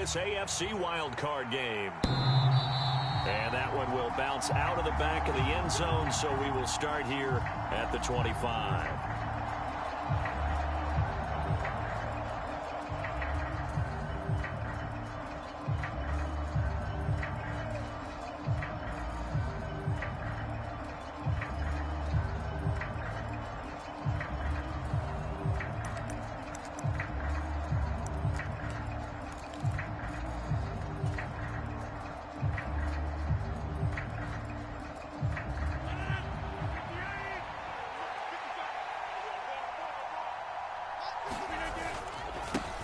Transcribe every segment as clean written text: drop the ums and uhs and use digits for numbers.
this AFC wildcard game. And that one will bounce out of the back of the end zone, so we will start here at the 25.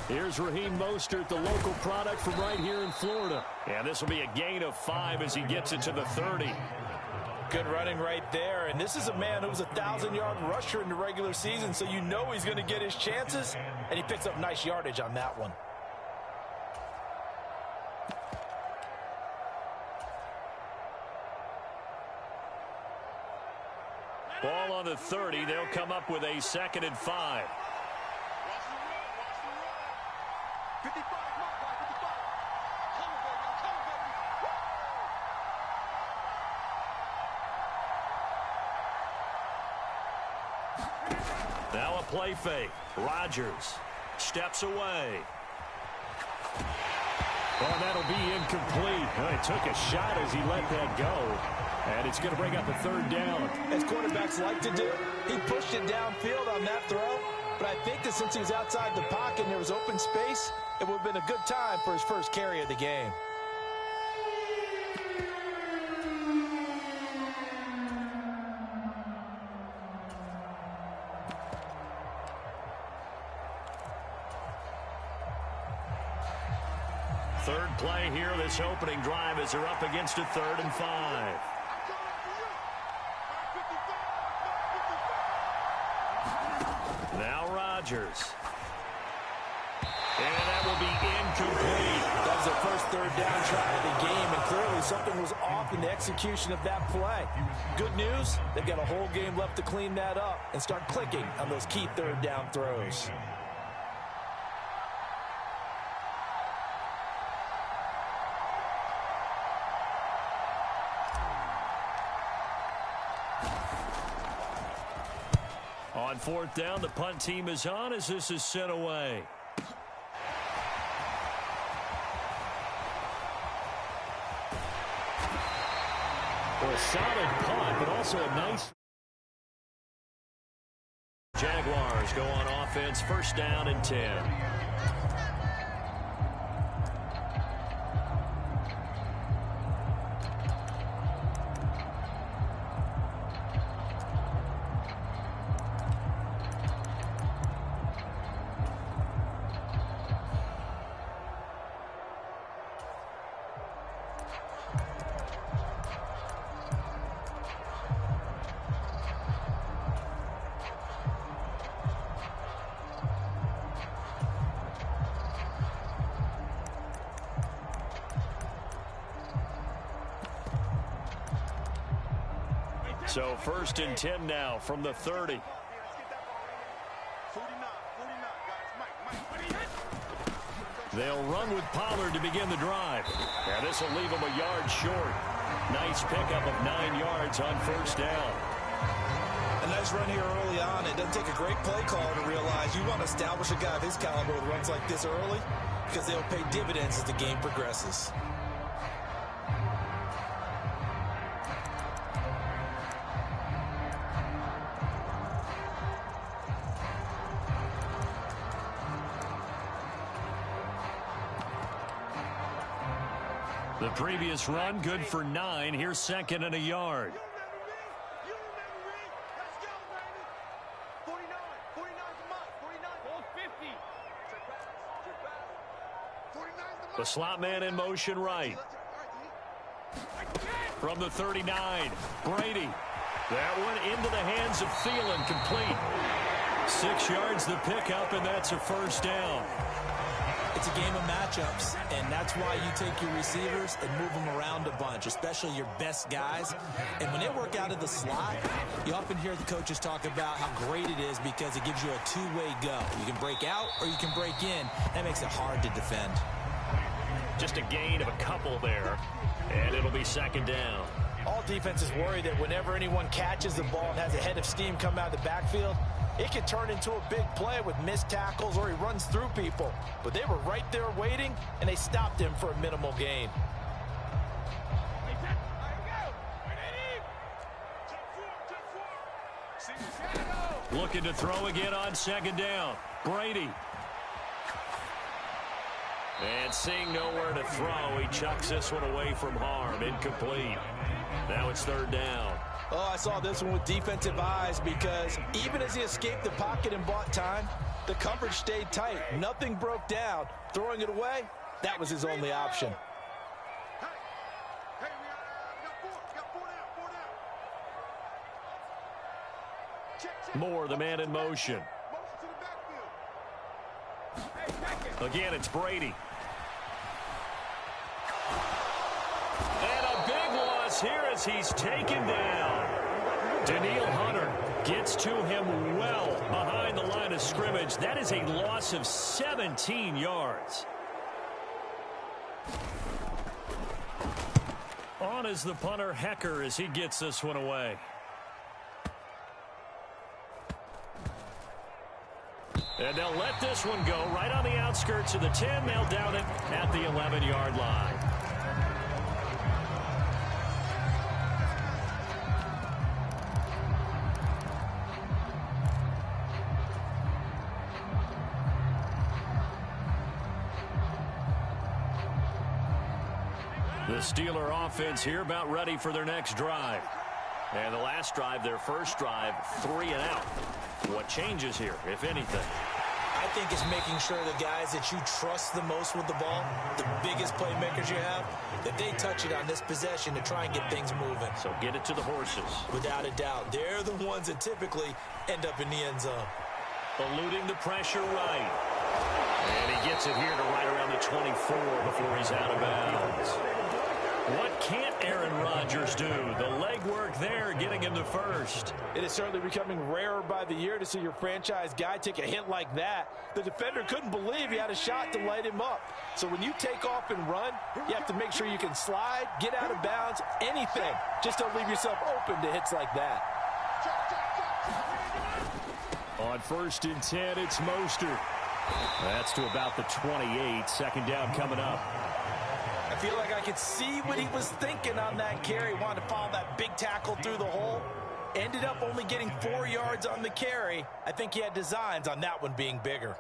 Here's Raheem Mostert, the local product from right here in Florida. And this will be a gain of 5 as he gets it to the 30. Good running right there. And this is a man who was a 1,000-yard rusher in the regular season, so you know he's going to get his chances. And he picks up nice yardage on that one. Ball on the 30. They'll come up with a 2nd and 5. Now a play fake. Rodgers steps away. Oh, that'll be incomplete. Oh, he took a shot as he let that go. And it's going to bring up a 3rd down. As quarterbacks like to do, he pushed it downfield on that throw. But I think that since he was outside the pocket and there was open space, it would have been a good time for his first carry of the game. Third play here, this opening drive as they're up against a 3rd and 5. Now Rodgers. And that will be incomplete. That was their first 3rd down try of the game, and clearly something was off in the execution of that play. Good news, they've got a whole game left to clean that up and start clicking on those key 3rd down throws. On 4th down, the punt team is on as this is sent away. For a solid punt, but also a nice... Jaguars go on offense, 1st down and 10. So 1st and 10 now from the 30. They'll run with Pollard to begin the drive. And this will leave them a yard short. Nice pickup of 9 yards on 1st down. A nice run here early on. It doesn't take a great play caller to realize you want to establish a guy of his caliber with runs like this early because they'll pay dividends as the game progresses. The previous run good for 9. Here's 2nd and a yard. The slot man in motion right. From the 39, Brady. That one into the hands of Thielen, complete. 6 yards the pickup, and that's a 1st down. It's a game of matchups, and that's why you take your receivers and move them around a bunch, especially your best guys. And when they work out of the slot, you often hear the coaches talk about how great it is because it gives you a two-way go. You can break out or you can break in. That makes it hard to defend. Just a gain of a couple there, and it'll be second down. All defenses worry that whenever anyone catches the ball and has a head of steam come out of the backfield, it can turn into a big play with missed tackles or he runs through people. But they were right there waiting, and they stopped him for a minimal gain. Looking to throw again on second down. Brady. And seeing nowhere to throw, he chucks this one away from harm. Incomplete. Now it's third down. Oh, I saw this one with defensive eyes because even as he escaped the pocket and bought time, the coverage stayed tight. Nothing broke down. Throwing it away, that was his only option. Moore, the man in motion. Again, it's Brady. And a big loss here as he's taken down. Danielle Hunter gets to him well behind the line of scrimmage. That is a loss of 17 yards. On is the punter, Hecker, as he gets this one away. And they'll let this one go right on the outskirts of the 10. They'll down it at the 11-yard line. The Steeler offense here about ready for their next drive. And the last drive, their first drive, 3 and out. What changes here, if anything? I think it's making sure the guys that you trust the most with the ball, the biggest playmakers you have, that they touch it on this possession to try and get things moving. So get it to the horses. Without a doubt. They're the ones that typically end up in the end zone. Eluding the pressure right. And he gets it here to right around the 24 before he's out of bounds. What can't Aaron Rodgers do? The legwork there getting him to first. It is certainly becoming rarer by the year to see your franchise guy take a hit like that. The defender couldn't believe he had a shot to light him up. So when you take off and run, you have to make sure you can slide, get out of bounds, anything. Just don't leave yourself open to hits like that. On 1st and 10, it's Mostert. That's to about the 28. Second down coming up. I feel like I could see what he was thinking on that carry. Wanted to follow that big tackle through the hole. Ended up only getting 4 yards on the carry. I think he had designs on that one being bigger.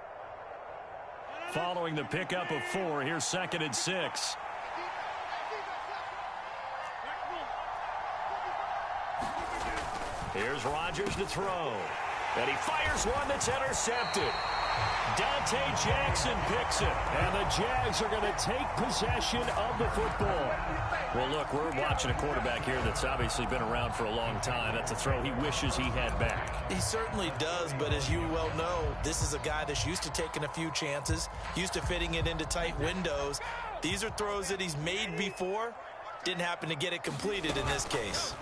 Following the pickup of 4, here's 2nd and 6. Here's Rodgers to throw. And he fires one that's intercepted. Dante Jackson picks it, and the Jags are going to take possession of the football. Well, look, we're watching a quarterback here that's obviously been around for a long time. That's a throw he wishes he had back. He certainly does, but as you well know, this is a guy that's used to taking a few chances, used to fitting it into tight windows. These are throws that he's made before. Didn't happen to get it completed in this case.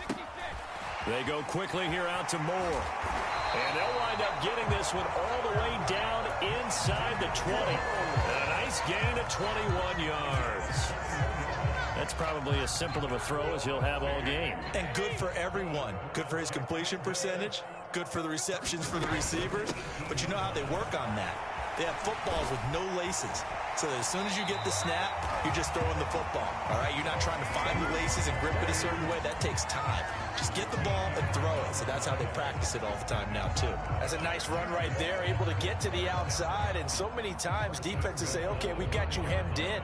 They go quickly here out to Moore. And they'll wind up getting this one all the way down inside the 20. And a nice gain of 21 yards. That's probably as simple of a throw as he'll have all game. And good for everyone. Good for his completion percentage. Good for the receptions for the receivers. But you know how they work on that. They have footballs with no laces. So that as soon as you get the snap, you're just throwing the football. All right, you're not trying to find the laces and grip it a certain way. That takes time. Just get the ball and throw it. So that's how they practice it all the time now, too. That's a nice run right there, able to get to the outside. And so many times defenses say, okay, we've got you hemmed in.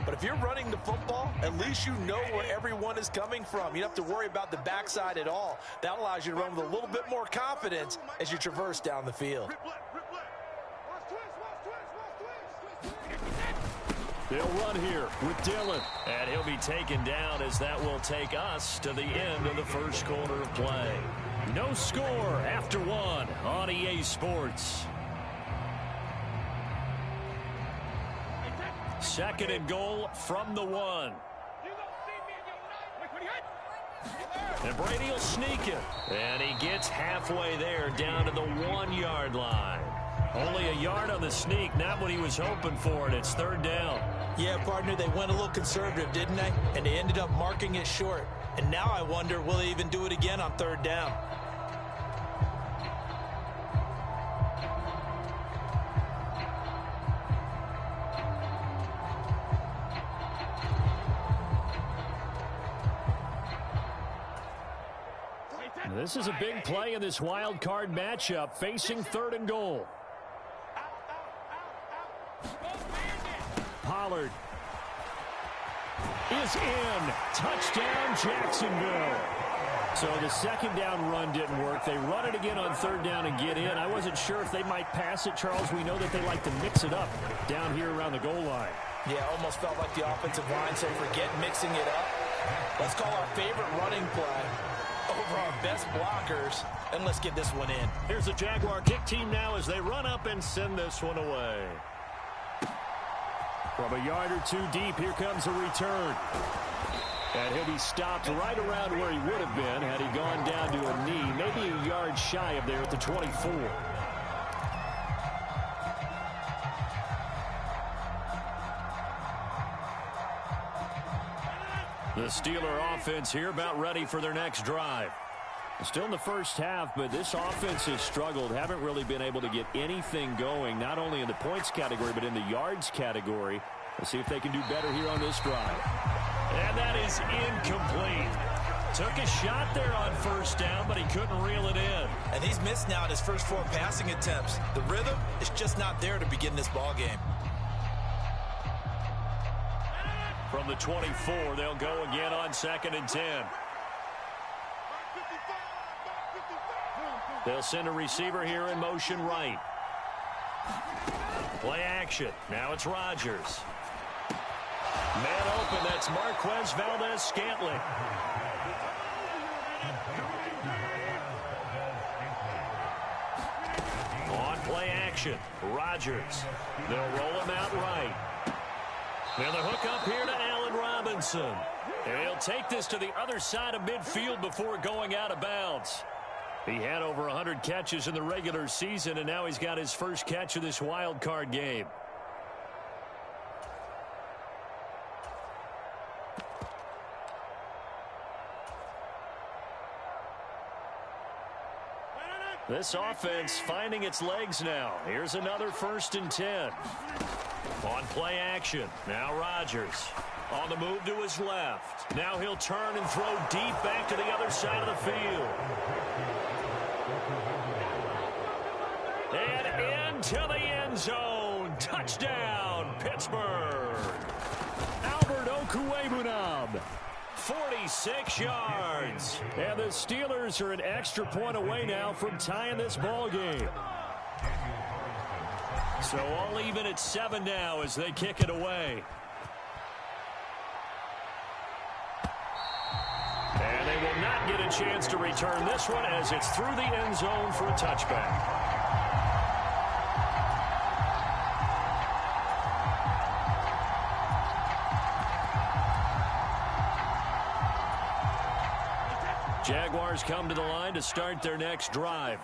But if you're running the football, at least you know where everyone is coming from. You don't have to worry about the backside at all. That allows you to run with a little bit more confidence as you traverse down the field. They'll run here with Dillon. And he'll be taken down as that will take us to the end of the first quarter of play. No score after 1 on EA Sports. 2nd and goal from the 1. And Brady will sneak it. And he gets halfway there down to the 1-yard line. Only a yard on the sneak, not what he was hoping for, and it's 3rd down. Yeah, partner, they went a little conservative, didn't they? And they ended up marking it short. And now I wonder, will they even do it again on third down? This is a big play in this wild card matchup, facing 3rd and goal. Pollard is in. Touchdown, Jacksonville. So the second down run didn't work. They run it again on 3rd down and get in. I wasn't sure if they might pass it, Charles. We know that they like to mix it up down here around the goal line. Yeah, almost felt like the offensive line said, forget mixing it up. Let's call our favorite running play over our best blockers, and let's get this one in. Here's the Jaguar kick team now as they run up and send this one away. From a yard or two deep, here comes a return. And he'll be stopped right around where he would have been had he gone down to a knee, maybe a yard shy of there at the 24. The Steeler offense here about ready for their next drive. Still in the first half, but this offense has struggled. Haven't really been able to get anything going, not only in the points category, but in the yards category. Let's see if they can do better here on this drive. And that is incomplete. Took a shot there on 1st down, but he couldn't reel it in. And he's missed now in his first 4 passing attempts. The rhythm is just not there to begin this ball game. From the 24, they'll go again on 2nd and 10. They'll send a receiver here in motion right. Play action. Now it's Rodgers. Man open, that's Marquez Valdes-Scantling. On play action, Rodgers. They'll roll him out right. Now the hook up here to Allen Robinson. And he'll take this to the other side of midfield before going out of bounds. He had over 100 catches in the regular season, and now he's got his first catch of this wild card game. This offense finding its legs now. Here's another 1st and 10. On play action. Now Rodgers. On the move to his left. Now he'll turn and throw deep back to the other side of the field. And into the end zone. Touchdown, Pittsburgh. Albert Okwuegbunam. 46 yards. And the Steelers are an extra point away now from tying this ball game. So all even at 7 now as they kick it away. And they will not get a chance to return this one as it's through the end zone for a touchback. Jaguars come to the line to start their next drive.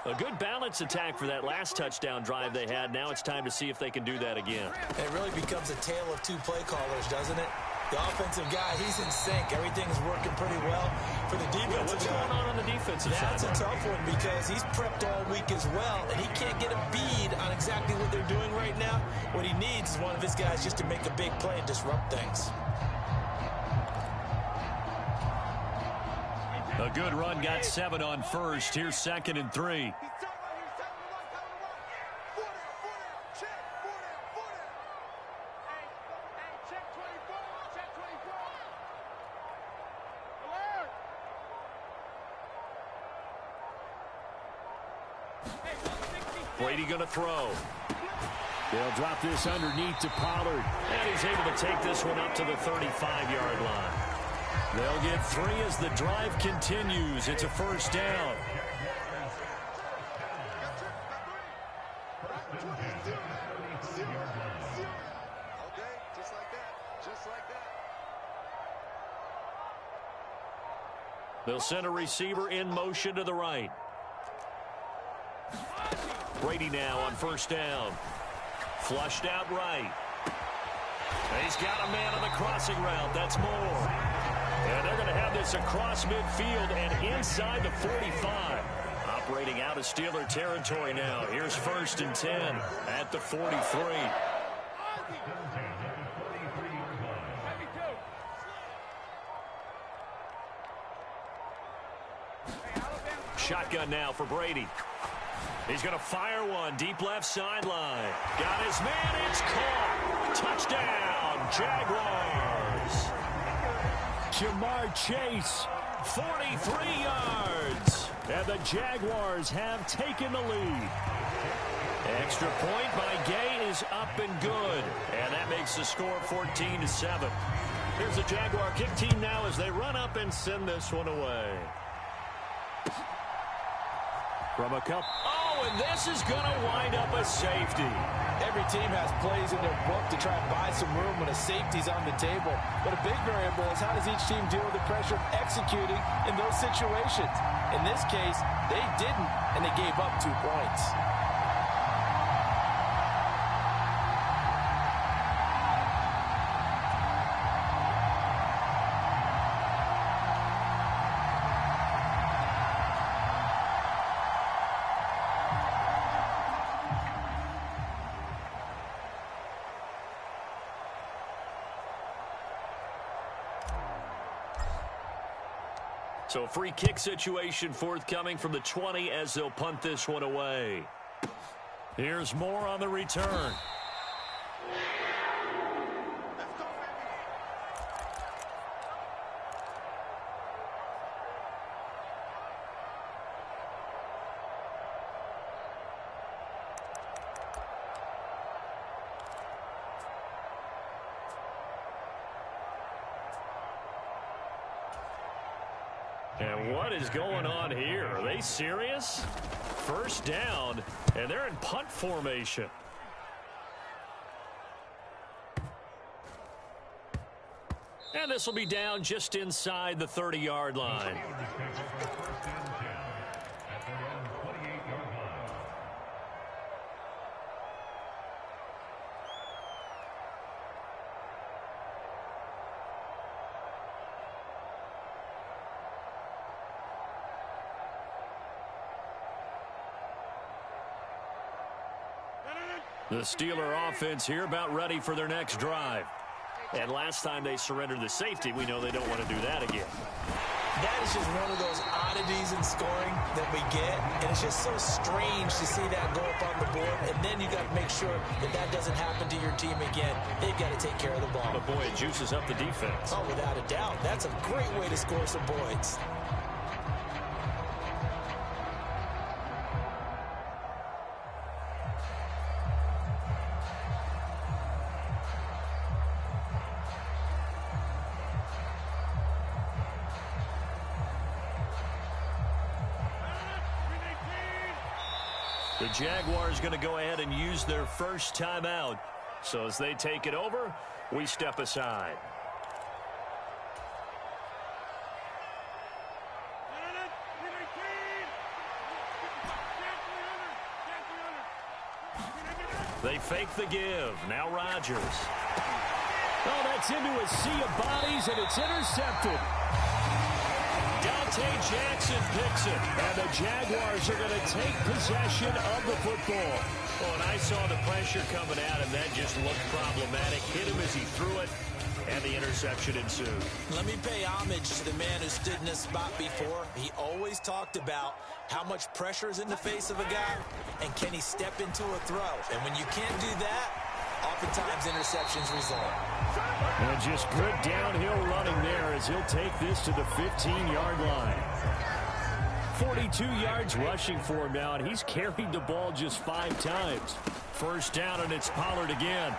A good balance attack for that last touchdown drive they had. Now it's time to see if they can do that again. It really becomes a tale of 2 play callers, doesn't it? The offensive guy, he's in sync. Everything's working pretty well for the defensive What's guy. going on the defensive side? That's a tough one because he's prepped all week as well, and he can't get a bead on exactly what they're doing right now. What he needs is one of his guys just to make a big play and disrupt things. A good run, got 7 on 1st. Here's 2nd and 3. Brady going to throw. They'll drop this underneath to Pollard. And he's able to take this one up to the 35-yard line. They'll get 3 as the drive continues. It's a 1st down. They'll send a receiver in motion to the right. Brady now on 1st down. Flushed out right. He's got a man on the crossing route. That's Moore. And they're going to have this across midfield and inside the 45. Operating out of Steeler territory now. Here's 1st and 10 at the 43. Shotgun now for Brady. He's going to fire one deep left sideline. Got his man. It's caught. Touchdown, Jaguars. Jamar Chase, 43 yards. And the Jaguars have taken the lead. Extra point by Gay is up and good. And that makes the score 14-7. Here's the Jaguar kick team now as they run up and send this one away. From a cup. Oh, and this is going to wind up a safety. Every team has plays in their book to try and buy some room when a safety's on the table. But a big variable is how does each team deal with the pressure of executing in those situations. In this case, they didn't, and they gave up 2 points. So free kick situation forthcoming from the 20 as they'll punt this one away. Here's Moore on the return. And what is going on here? Are they serious? 1st down, and they're in punt formation. And this will be down just inside the 30-yard line. The Steeler offense here about ready for their next drive. And last time they surrendered the safety, we know they don't want to do that again. That is just one of those oddities in scoring that we get. And it's just so strange to see that go up on the board. And then you got to make sure that that doesn't happen to your team again. They've got to take care of the ball. But boy, it juices up the defense. Oh, without a doubt. That's a great way to score some points. The Jaguars going to go ahead and use their first timeout. So as they take it over, we step aside. They fake the give. Now Rodgers. Oh, that's into a sea of bodies, and it's intercepted. Dante Jackson picks it, and the Jaguars are going to take possession of the football. Oh, and I saw the pressure coming at him. That just looked problematic. Hit him as he threw it, and the interception ensued. Let me pay homage to the man who stood in this spot before. He always talked about how much pressure is in the face of a guy, and can he step into a throw. And when you can't do that, oftentimes interceptions result. And just good downhill running there as he'll take this to the 15-yard line. 42 yards rushing for him now, and he's carried the ball just 5 times. 1st down, and it's Pollard again.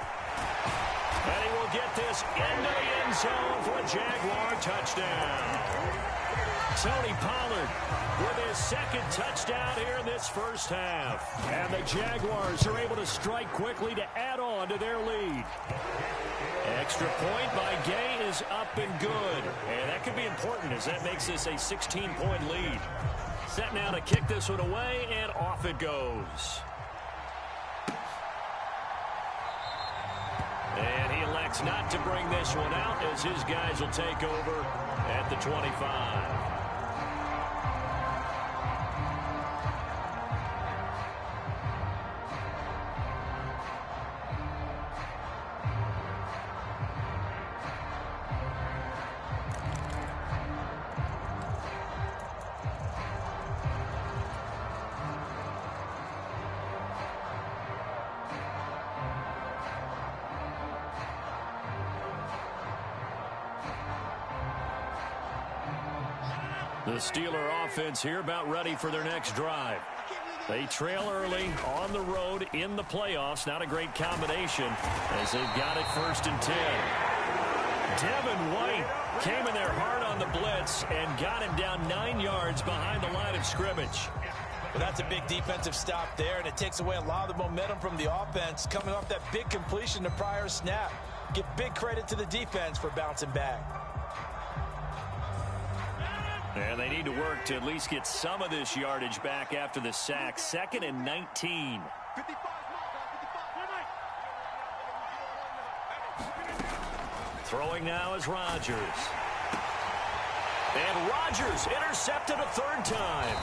And he will get this into the end zone for a Jaguar touchdown. Tony Pollard with his 2nd touchdown here in this first half. And the Jaguars are able to strike quickly to add on to their lead. Extra point by Gay is up and good. And that could be important as that makes this a 16-point lead. Set now to kick this one away, and off it goes. And he elects elects not to bring this one out as his guys will take over at the 25. The Steeler offense here about ready for their next drive. They trail early on the road in the playoffs. Not a great combination as they've got it 1st and 10. Devin White came in there hard on the blitz and got him down 9 yards behind the line of scrimmage. Well, that's a big defensive stop there, and it takes away a lot of the momentum from the offense coming off that big completion the prior snap. Give big credit to the defense for bouncing back. And they need to work to at least get some of this yardage back after the sack. 2nd and 19. Throwing now is Rodgers. And Rodgers intercepted a 3rd time.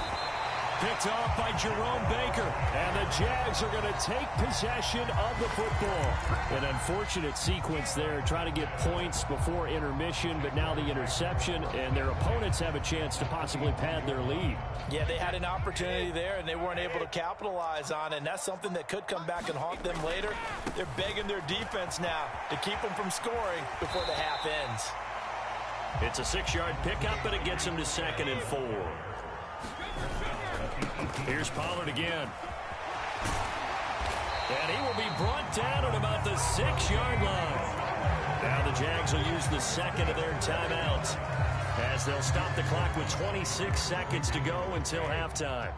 Picked off by Jerome Baker. And the Jags are going to take possession of the football. An unfortunate sequence there, trying to get points before intermission, but now the interception, and their opponents have a chance to possibly pad their lead. Yeah, they had an opportunity there, and they weren't able to capitalize on it, and that's something that could come back and haunt them later. They're begging their defense now to keep them from scoring before the half ends. It's a 6-yard pickup, but it gets them to 2nd and 4. Here's Pollard again. And he will be brought down at about the 6-yard line. Now the Jags will use the 2nd of their timeouts as they'll stop the clock with 26 seconds to go until halftime.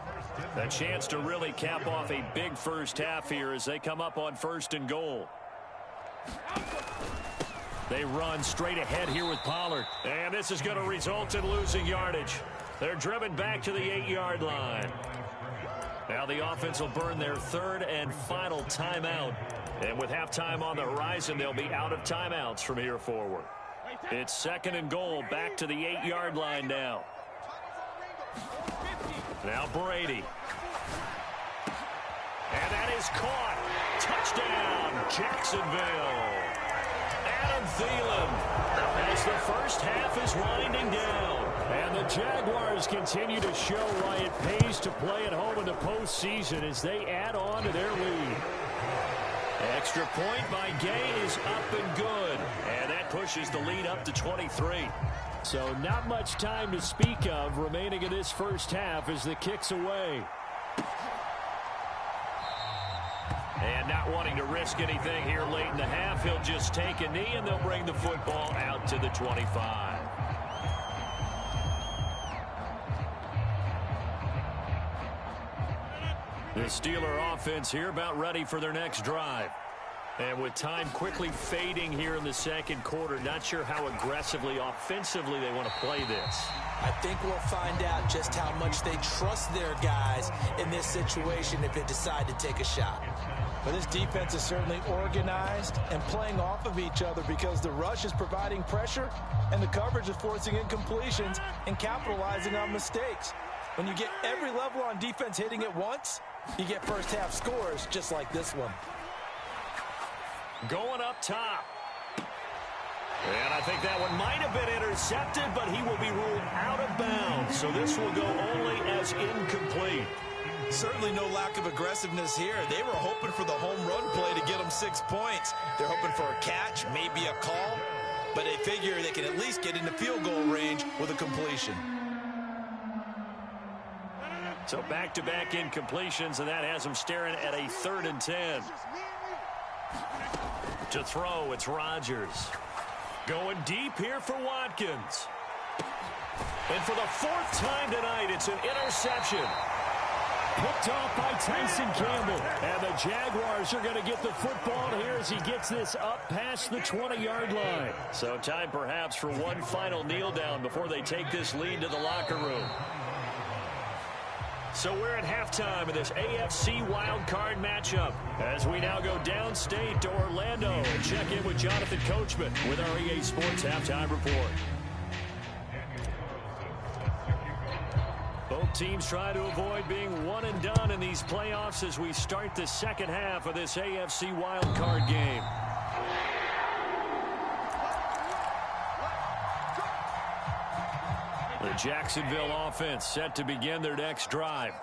A chance to really cap off a big first half here as they come up on 1st and goal. They run straight ahead here with Pollard. And this is going to result in losing yardage. They're driven back to the 8-yard line. Now the offense will burn their 3rd and final timeout. And with halftime on the horizon, they'll be out of timeouts from here forward. It's 2nd and goal, back to the 8-yard line now. Now Brady. And that is caught. Touchdown, Jacksonville. Adam Thielen as the first half is winding down. And the Jaguars continue to show why it pays to play at home in the postseason as they add on to their lead. Extra point by Gay is up and good. And that pushes the lead up to 23. So not much time to speak of remaining in this first half as the kick's away. And not wanting to risk anything here late in the half, he'll just take a knee and they'll bring the football out to the 25. The Steeler offense here about ready for their next drive. And with time quickly fading here in the 2nd quarter, not sure how aggressively, offensively they want to play this. I think we'll find out just how much they trust their guys in this situation if they decide to take a shot. But this defense is certainly organized and playing off of each other because the rush is providing pressure and the coverage is forcing incompletions and capitalizing on mistakes. When you get every level on defense hitting at once, you get first half scores just like this one. Going up top. And I think that one might have been intercepted, but he will be ruled out of bounds. So this will go only as incomplete. Certainly no lack of aggressiveness here. They were hoping for the home run play to get them 6 points. They're hoping for a catch, maybe a call, but they figure they can at least get into field goal range with a completion. So back-to-back incompletions, and that has them staring at a 3rd and 10. To throw, it's Rodgers. Going deep here for Watkins. And for the 4th time tonight, it's an interception. Picked off by Tyson Campbell. And the Jaguars are going to get the football here as he gets this up past the 20-yard line. So time perhaps for one final kneel down before they take this lead to the locker room. So we're at halftime of this AFC wildcard matchup as we now go downstate to Orlando and check in with Jonathan Coachman with our EA Sports Halftime Report. Both teams try to avoid being one and done in these playoffs as we start the second half of this AFC wildcard game. The Jacksonville offense set to begin their next drive.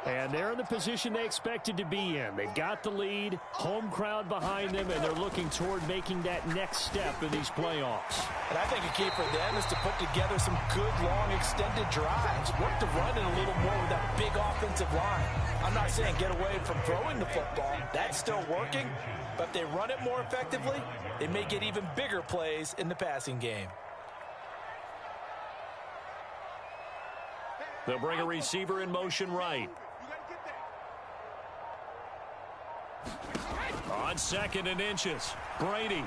And they're in the position they expected to be in. They've got the lead, home crowd behind them, and they're looking toward making that next step in these playoffs. And I think a key for them is to put together some good, long, extended drives. Work the run in a little more with that big offensive line. I'm not saying get away from throwing the football. That's still working. But if they run it more effectively, they may get even bigger plays in the passing game. They'll bring a receiver in motion right. On 2nd and inches, Brady. And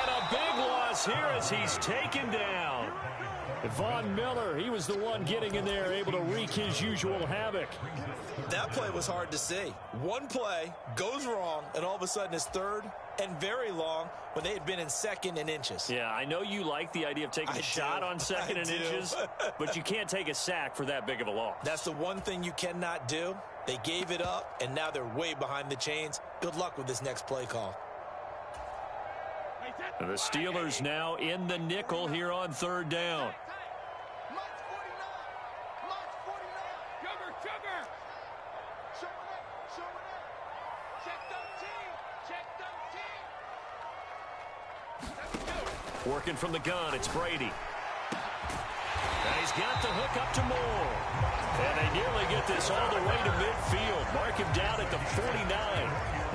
a big loss here as he's taken down. Von Miller, he was the one getting in there, able to wreak his usual havoc. That play was hard to see. One play goes wrong, and all of a sudden it's 3rd and very long when they had been in 2nd and inches. Yeah, I know you like the idea of taking a shot on 2nd and inches, but you can't take a sack for that big of a loss. That's the one thing you cannot do. They gave it up, and now they're way behind the chains. Good luck with this next play call. And the Steelers now in the nickel here on 3rd down. Working from the gun, it's Brady. And he's got the hook up to Moore. And they nearly get this all the way to midfield. Mark him down at the 49.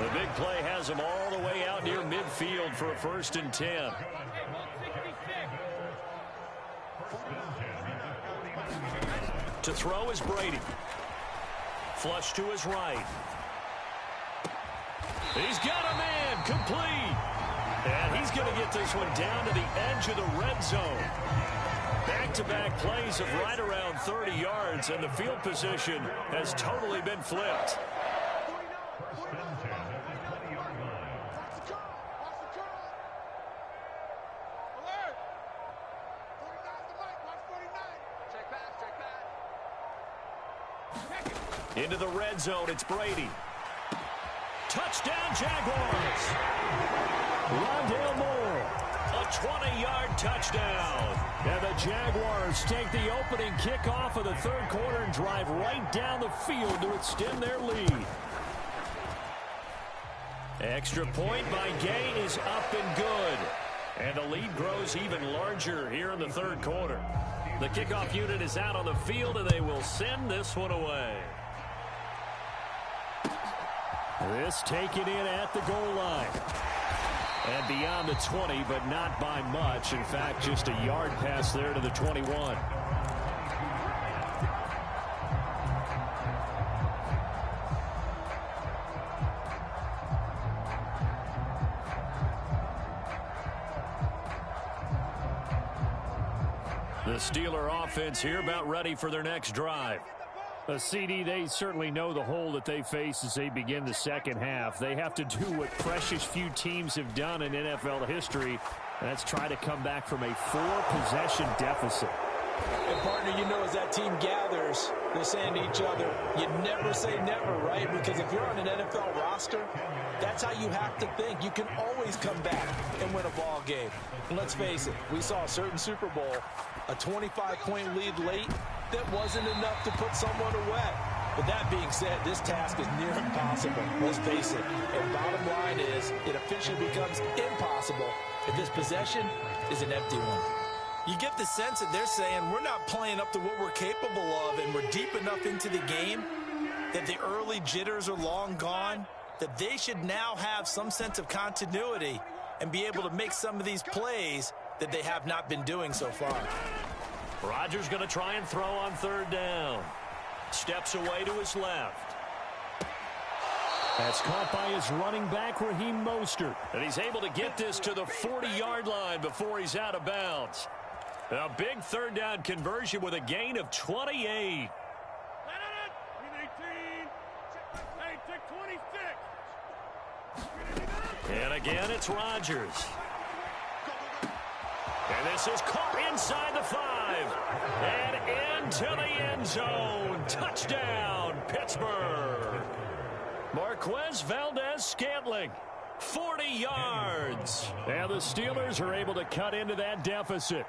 The big play has him all the way out near midfield for a 1st and 10. To throw is Brady. Flush to his right. He's got a man, complete. And he's going to get this one down to the edge of the red zone. Back-to-back plays of right around 30 yards, and the field position has totally been flipped. Into the red zone, it's Brady. Touchdown, Jaguars. Rondale Moore, a 20-yard touchdown. And the Jaguars take the opening kickoff of the 3rd quarter and drive right down the field to extend their lead. Extra point by Gay is up and good. And the lead grows even larger here in the 3rd quarter. The kickoff unit is out on the field, and they will send this one away. This taken in at the goal line. And beyond the 20, but not by much. In fact, just a yard pass there to the 21. The Steeler offense here about ready for their next drive. CD, they certainly know the hole that they face as they begin the second half. They have to do what precious few teams have done in NFL history. That's try to come back from a 4-possession deficit. And partner, you know, as that team gathers, they're saying to each other, you never say never, right? Because if you're on an NFL roster, that's how you have to think. You can always come back and win a ball game. And let's face it, we saw a certain Super Bowl, a 25-point lead late, that wasn't enough to put someone away. But that being said, this task is near impossible. Let's face it. And bottom line is, it officially becomes impossible if this possession is an empty one. You get the sense that they're saying we're not playing up to what we're capable of, and we're deep enough into the game that the early jitters are long gone, that they should now have some sense of continuity and be able to make some of these plays that they have not been doing so far. Rodgers going to try and throw on 3rd down. Steps away to his left. That's caught by his running back, Raheem Mostert. And he's able to get this to the 40-yard line before he's out of bounds. A big 3rd down conversion with a gain of 28. And again, it's Rodgers. And this is caught inside the 5. And into the end zone. Touchdown, Pittsburgh. Marquez Valdez-Scantling, 40 yards. And the Steelers are able to cut into that deficit.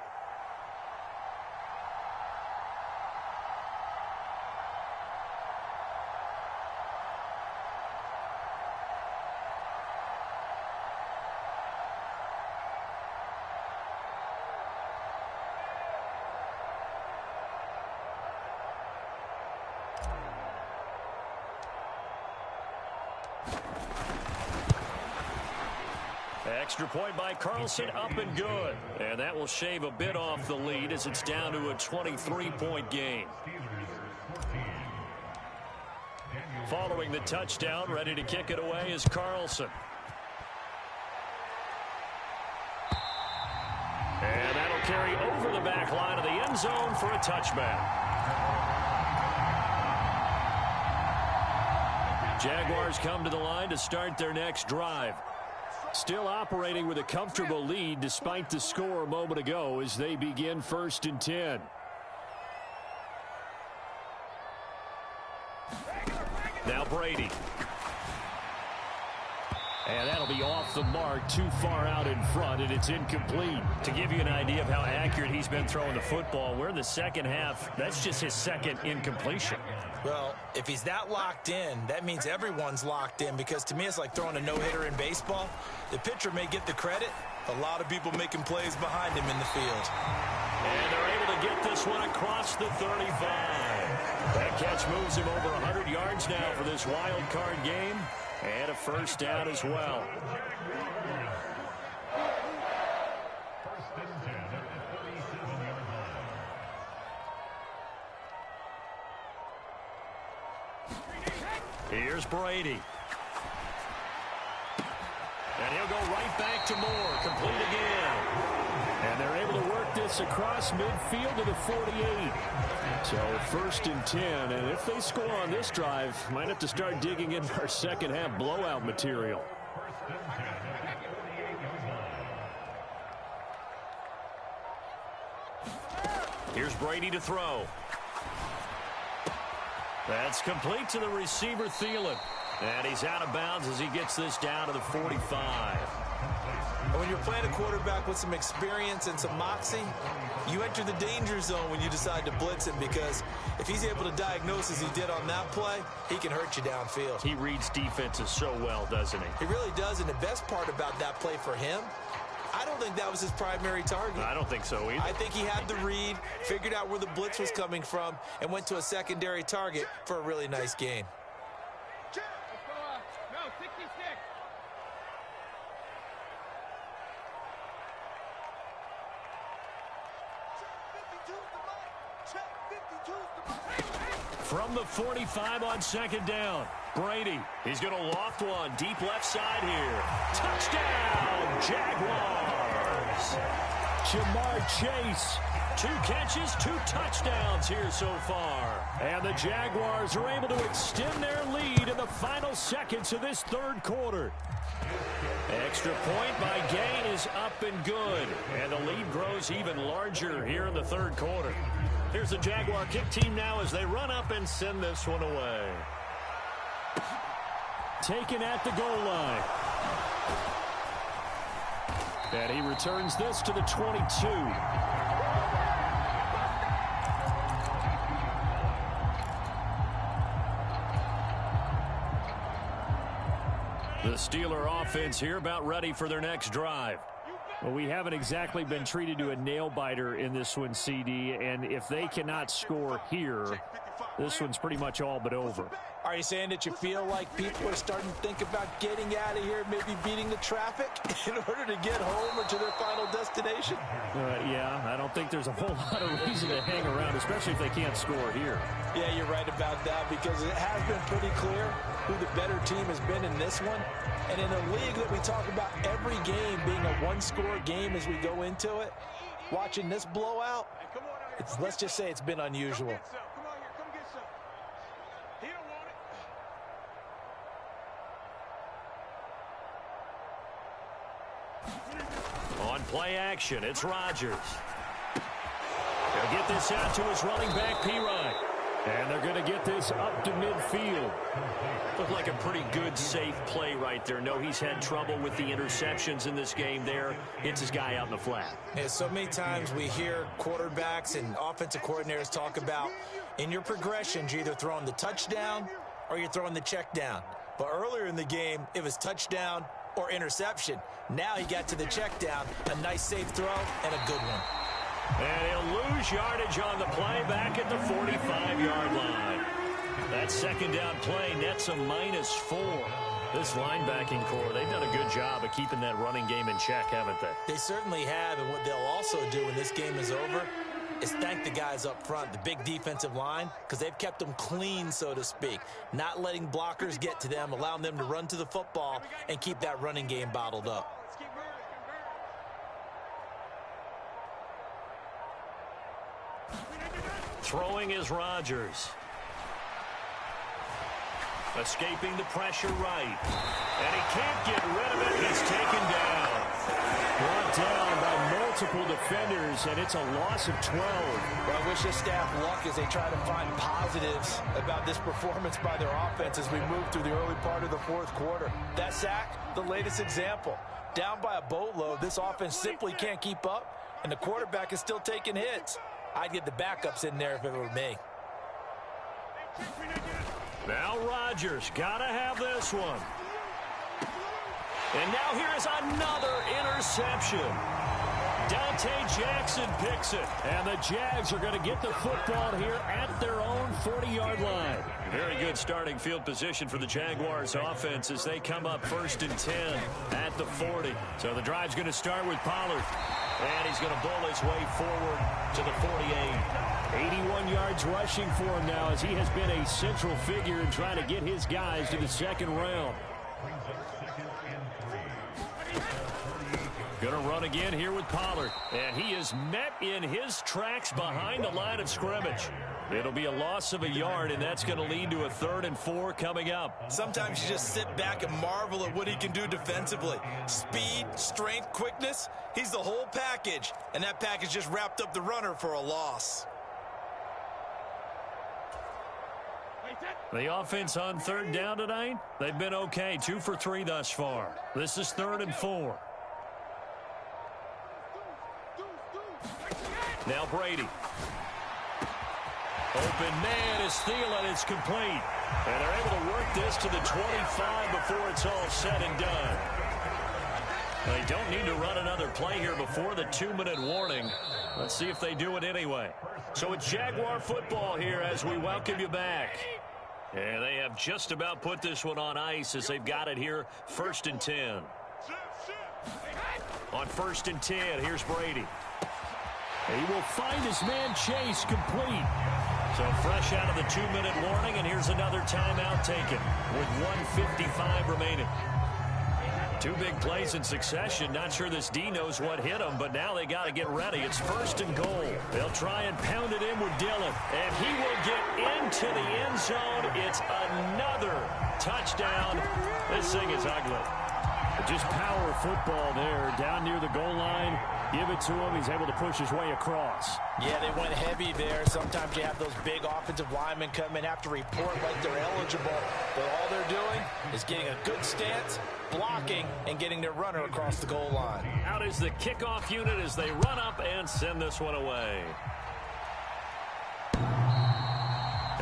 Extra point by Carlson, up and good. And that will shave a bit off the lead as it's down to a 23-point game. Following the touchdown, ready to kick it away is Carlson. And that'll carry over the back line of the end zone for a touchback. Jaguars come to the line to start their next drive. Still operating with a comfortable lead despite the score a moment ago as they begin 1st and 10. Now Brady. And that'll be off the mark, too far out in front, and it's incomplete. To give you an idea of how accurate he's been throwing the football, we're in the second half. That's just his second incompletion. Well, if he's that locked in, that means everyone's locked in, because to me it's like throwing a no-hitter in baseball. The pitcher may get the credit. A lot of people making plays behind him in the field. And they're able to get this one across the 35. That catch moves him over 100 yards now for this wild card game. And a first down as well. Here's Brady. And he'll go right back to Moore. Complete again. And they're able to work this across midfield to the 48. So 1st and 10. And if they score on this drive, might have to start digging into our second half blowout material. Here's Brady to throw. That's complete to the receiver, Thielen. And he's out of bounds as he gets this down to the 45. When you're playing a quarterback with some experience and some moxie, you enter the danger zone when you decide to blitz him, because if he's able to diagnose as he did on that play, he can hurt you downfield. He reads defenses so well, doesn't he? He really does, and the best part about that play for him, I don't think that was his primary target. I don't think so either. I think he had the read, figured out where the blitz was coming from, and went to a secondary target for a really nice gain. From the 45 on 2nd down, Brady. He's going to loft one deep left side here. Touchdown, Jaguars. Jamar Chase. 2 catches, 2 touchdowns here so far. And the Jaguars are able to extend their lead in the final seconds of this 3rd quarter. Extra point by Gay is up and good. And the lead grows even larger here in the 3rd quarter. Here's the Jaguar kick team now as they run up and send this one away. Taken at the goal line. And he returns this to the 22. The Steeler offense here about ready for their next drive. Well, we haven't exactly been treated to a nail-biter in this one, CD, and if they cannot score here, this one's pretty much all but over. Are you saying that you feel like people are starting to think about getting out of here, maybe beating the traffic in order to get home or to their final destination? Yeah, I don't think there's a whole lot of reason to hang around, especially if they can't score here. Yeah, you're right about that, because it has been pretty clear who the better team has been in this one. And in a league that we talk about every game being a one-score game as we go into it, watching this blowout, let's just say it's been unusual. Play action. It's Rodgers. He'll get this out to his running back, Pirine. And they're going to get this up to midfield. Looked like a pretty good, safe play right there. No, he's had trouble with the interceptions in this game there. Hits his guy out in the flat. Yeah, so many times we hear quarterbacks and offensive coordinators talk about in your progressions, you're either throwing the touchdown or you're throwing the check down. But earlier in the game, it was touchdown or interception. Now he got to the check down, a nice safe throw and a good one. And he'll lose yardage on the play back at the 45-yard line. That second down play nets a -4. This linebacking core, they've done a good job of keeping that running game in check, haven't they? They certainly have, and what they'll also do when this game is over is thank the guys up front, the big defensive line, because they've kept them clean, so to speak, not letting blockers get to them, allowing them to run to the football and keep that running game bottled up. Throwing is Rodgers. Escaping the pressure right. And he can't get rid of it. He's taken down. Brought down by multiple defenders, and it's a loss of 12. Well, I wish this staff luck as they try to find positives about this performance by their offense as we move through the early part of the fourth quarter. That sack, the latest example. Down by a boatload, this offense simply can't keep up, and the quarterback is still taking hits. I'd get the backups in there if it were me. Now Rodgers, gotta have this one. And now here's another interception. Dante Jackson picks it. And the Jags are going to get the football here at their own 40-yard line. Very good starting field position for the Jaguars offense as they come up 1st and 10 at the 40. So the drive's going to start with Pollard. And he's going to bowl his way forward to the 48. 81 yards rushing for him now as he has been a central figure in trying to get his guys to the second round. Going to run again here with Pollard. And he is met in his tracks behind the line of scrimmage. It'll be a loss of a yard, and that's going to lead to a 3rd and 4 coming up. Sometimes you just sit back and marvel at what he can do defensively. Speed, strength, quickness, he's the whole package. And that package just wrapped up the runner for a loss. The offense on 3rd down tonight, they've been okay. 2 for 3 thus far. This is 3rd and 4. Now Brady. Open man is Thielen. It's complete. And they're able to work this to the 25 before it's all said and done. They don't need to run another play here before the 2-minute warning. Let's see if they do it anyway. So it's Jaguar football here as we welcome you back. And they have just about put this one on ice as they've got it here 1st and 10. On 1st and 10, here's Brady. He will find his man Chase complete. So fresh out of the 2-minute warning, and here's another timeout taken with 1:55 remaining. 2 big plays in succession. Not sure this D knows what hit him, but now they got to get ready. It's 1st and goal. They'll try and pound it in with Dillon, and he will get into the end zone. It's another touchdown. This thing is ugly. Just power football there down near the goal line. Give it to him. He's able to push his way across. Yeah, they went heavy there. Sometimes you have those big offensive linemen come in, have to report like they're eligible. But all they're doing is getting a good stance, blocking, and getting their runner across the goal line. Out is the kickoff unit as they run up and send this one away.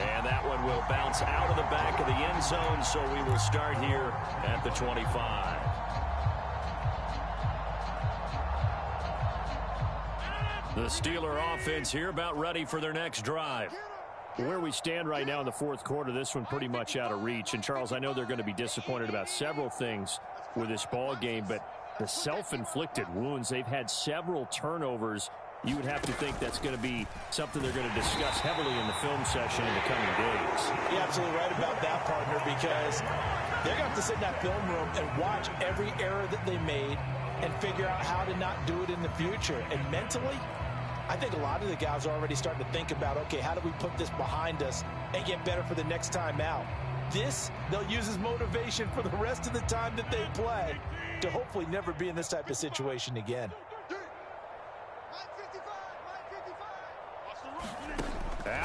And that one will bounce out of the back of the end zone, so we will start here at the 25. The Steeler offense here about ready for their next drive. Where we stand right now in the fourth quarter, this one pretty much out of reach. And, Charles, I know they're going to be disappointed about several things with this ball game, but the self-inflicted wounds, they've had several turnovers. You would have to think that's going to be something they're going to discuss heavily in the film session in the coming days. You're absolutely right about that, partner, because they're going to have to sit in that film room and watch every error that they made and figure out how to not do it in the future. And mentally, I think a lot of the guys are already starting to think about, okay, how do we put this behind us and get better for the next time out? This, they'll use as motivation for the rest of the time that they play to hopefully never be in this type of situation again.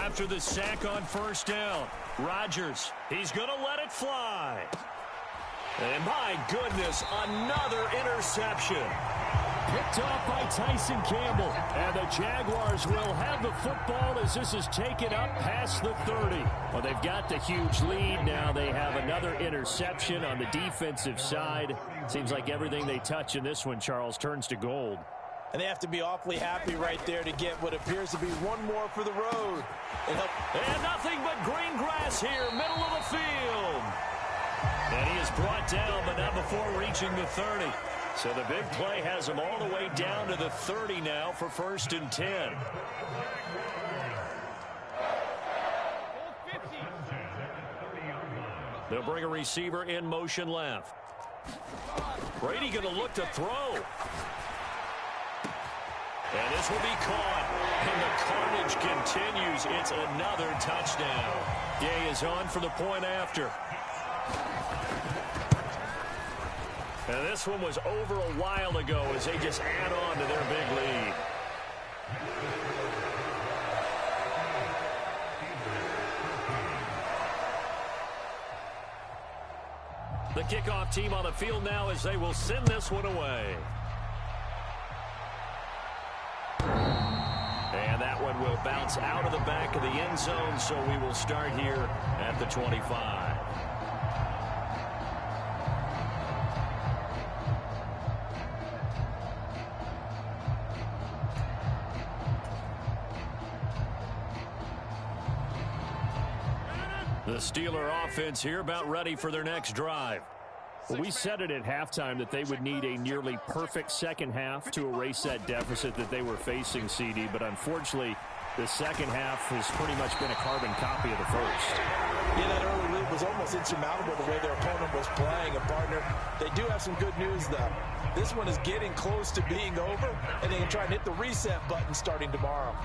After the sack on first down, Rodgers, he's going to let it fly. And my goodness, another interception. Picked off by Tyson Campbell. And the Jaguars will have the football as this is taken up past the 30. Well, they've got the huge lead. Now they have another interception on the defensive side. Seems like everything they touch in this one, Charles, turns to gold. And they have to be awfully happy right there to get what appears to be one more for the road. And nothing but green grass here, middle of the field. And he is brought down, but not before reaching the 30. So the big play has him all the way down to the 30 now for 1st and 10. They'll bring a receiver in motion left. Brady going to look to throw. And this will be caught. And the carnage continues. It's another touchdown. Gay is on for the point after. And this one was over a while ago as they just add on to their big lead. The kickoff team on the field now as they will send this one away. And that one will bounce out of the back of the end zone, so we will start here at the 25. The Steeler offense here about ready for their next drive. Well, we said it at halftime that they would need a nearly perfect second half to erase that deficit that they were facing, CD. But unfortunately, the second half has pretty much been a carbon copy of the first. Yeah, that early lead was almost insurmountable the way their opponent was playing. And, partner, they do have some good news, though. This one is getting close to being over, and they can try and hit the reset button starting tomorrow.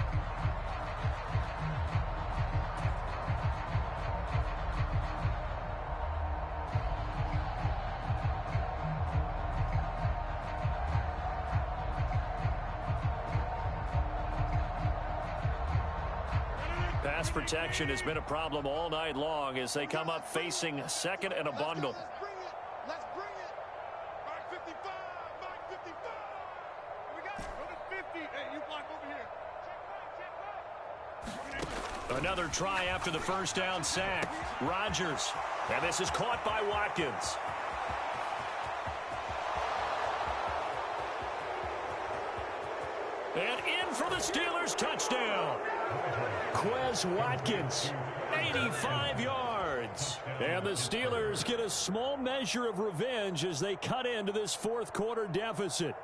Pass protection has been a problem all night long as they come up facing second and a bundle. Let's bring it. Mark 55. Mark 55. We got it. Go to 50. Hey, you block over here. Check. Another try after the first down sack. Rodgers. And this is caught by Watkins. And in for the Steelers, touchdown. Quez Watkins, 85 yards. And the Steelers get a small measure of revenge as they cut into this fourth quarter deficit.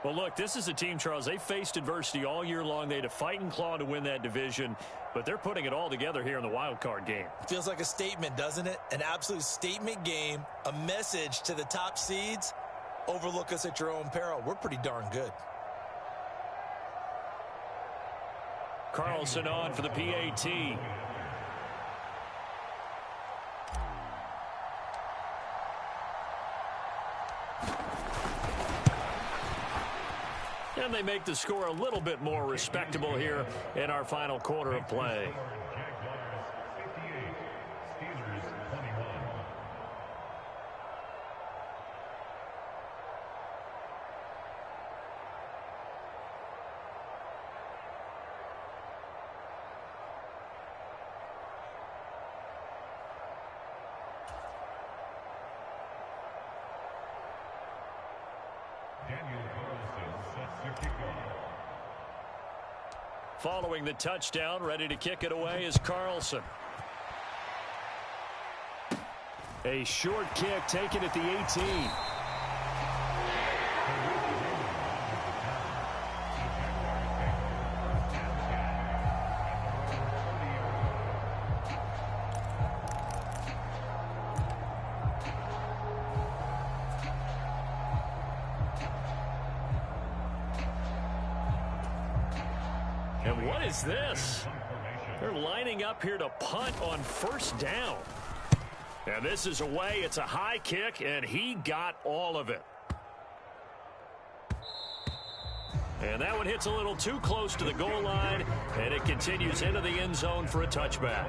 Well, look, this is a team, Charles, they faced adversity all year long. They had to fight and claw to win that division, but they're putting it all together here in the wild card game. Feels like a statement, doesn't it? An absolute statement game, a message to the top seeds. Overlook us at your own peril. We're pretty darn good. Carlson on for the PAT. And they make the score a little bit more respectable here in our final quarter of play. Following the touchdown, ready to kick it away is Carlson. A short kick taken at the 18. And what is this? They're lining up here to punt on first down. And this is away. It's a high kick, and he got all of it. And that one hits a little too close to the goal line, and it continues into the end zone for a touchback.